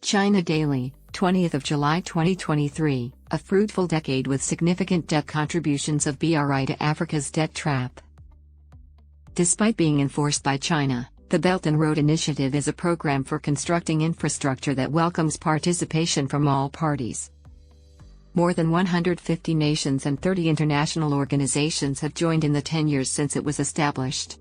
China Daily, 20th of July 2023, a fruitful decade with significant debt contributions of BRI to Africa's debt trap. Despite being enforced by China, the Belt and Road Initiative is a program for constructing infrastructure that welcomes participation from all parties. More than 150 nations and 30 international organizations have joined in the 10 years since it was established.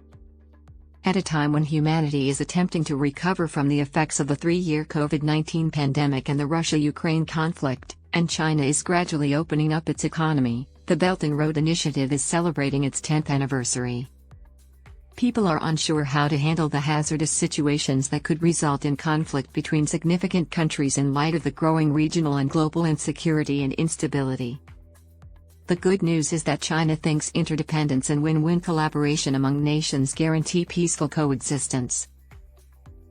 At a time when humanity is attempting to recover from the effects of the 3-year COVID-19 pandemic and the Russia-Ukraine conflict, and China is gradually opening up its economy, the Belt and Road Initiative is celebrating its 10th anniversary. People are unsure how to handle the hazardous situations that could result in conflict between significant countries in light of the growing regional and global insecurity and instability. The good news is that China thinks interdependence and win-win collaboration among nations guarantee peaceful coexistence.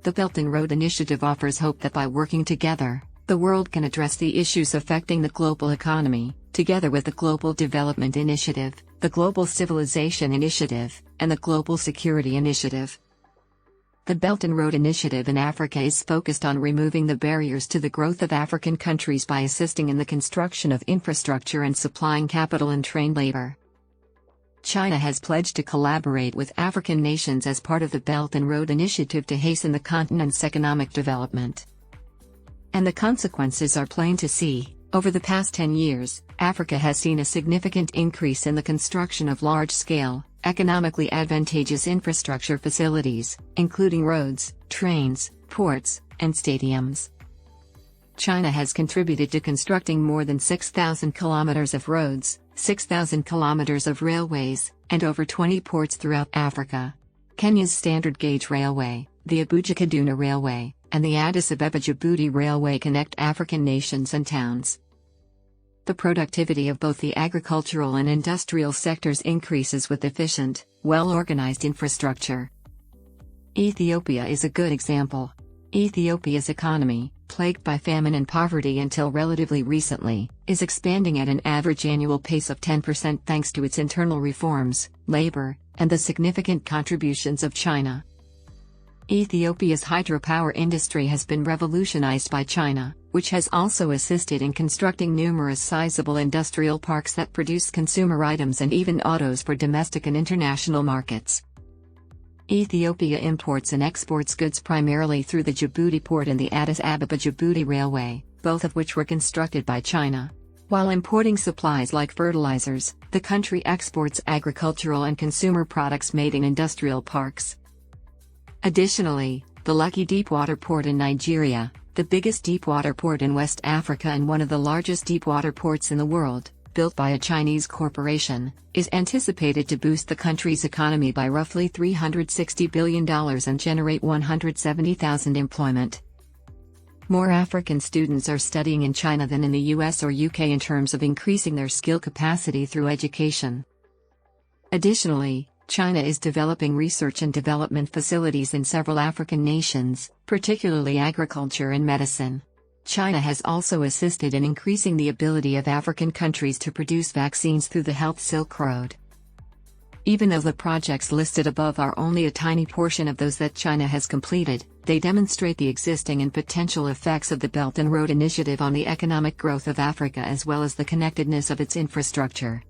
The Belt and Road Initiative offers hope that by working together, the world can address the issues affecting the global economy, together with the Global Development Initiative, the Global Civilization Initiative, and the Global Security Initiative. The Belt and Road Initiative in Africa is focused on removing the barriers to the growth of African countries by assisting in the construction of infrastructure and supplying capital and trained labor. China has pledged to collaborate with African nations as part of the Belt and Road Initiative to hasten the continent's economic development. And the consequences are plain to see. Over the past 10 years, Africa has seen a significant increase in the construction of large-scale, economically advantageous infrastructure facilities, including roads, trains, ports, and stadiums. China has contributed to constructing more than 6,000 kilometers of roads, 6,000 kilometers of railways, and over 20 ports throughout Africa. Kenya's Standard Gauge Railway, the Abuja-Kaduna Railway, and the Addis Ababa-Djibouti Railway connect African nations and towns. The productivity of both the agricultural and industrial sectors increases with efficient, well-organized infrastructure. Ethiopia is a good example. Ethiopia's economy, plagued by famine and poverty until relatively recently, is expanding at an average annual pace of 10% thanks to its internal reforms, labor, and the significant contributions of China. Ethiopia's hydropower industry has been revolutionized by China, which has also assisted in constructing numerous sizable industrial parks that produce consumer items and even autos for domestic and international markets. Ethiopia imports and exports goods primarily through the Djibouti port and the Addis Ababa-Djibouti Railway, both of which were constructed by China. While importing supplies like fertilizers, the country exports agricultural and consumer products made in industrial parks. Additionally, the Lekki Deepwater Port in Nigeria, the biggest deepwater port in West Africa and one of the largest deepwater ports in the world, built by a Chinese corporation, is anticipated to boost the country's economy by roughly $360 billion and generate 170,000 employment. More African students are studying in China than in the US or UK in terms of increasing their skill capacity through education. Additionally, China is developing research and development facilities in several African nations, particularly agriculture and medicine. China has also assisted in increasing the ability of African countries to produce vaccines through the Health Silk Road. Even though the projects listed above are only a tiny portion of those that China has completed, they demonstrate the existing and potential effects of the Belt and Road Initiative on the economic growth of Africa as well as the connectedness of its infrastructure.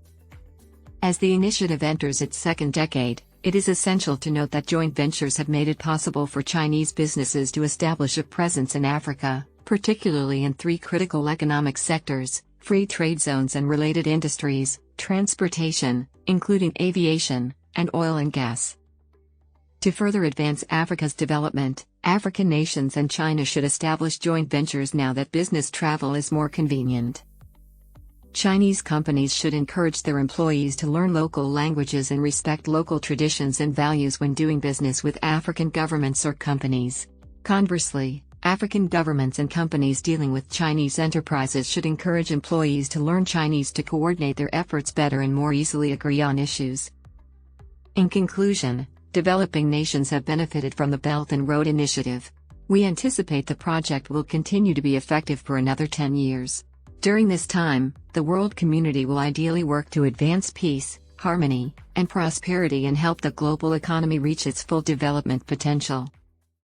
As the initiative enters its second decade, it is essential to note that joint ventures have made it possible for Chinese businesses to establish a presence in Africa, particularly in 3 critical economic sectors: free trade zones and related industries, transportation, including aviation, and oil and gas. To further advance Africa's development, African nations and China should establish joint ventures now that business travel is more convenient. Chinese companies should encourage their employees to learn local languages and respect local traditions and values when doing business with African governments or companies. Conversely, African governments and companies dealing with Chinese enterprises should encourage employees to learn Chinese to coordinate their efforts better and more easily agree on issues. In conclusion, developing nations have benefited from the Belt and Road Initiative. We anticipate the project will continue to be effective for another 10 years. During this time, the world community will ideally work to advance peace, harmony, and prosperity and help the global economy reach its full development potential.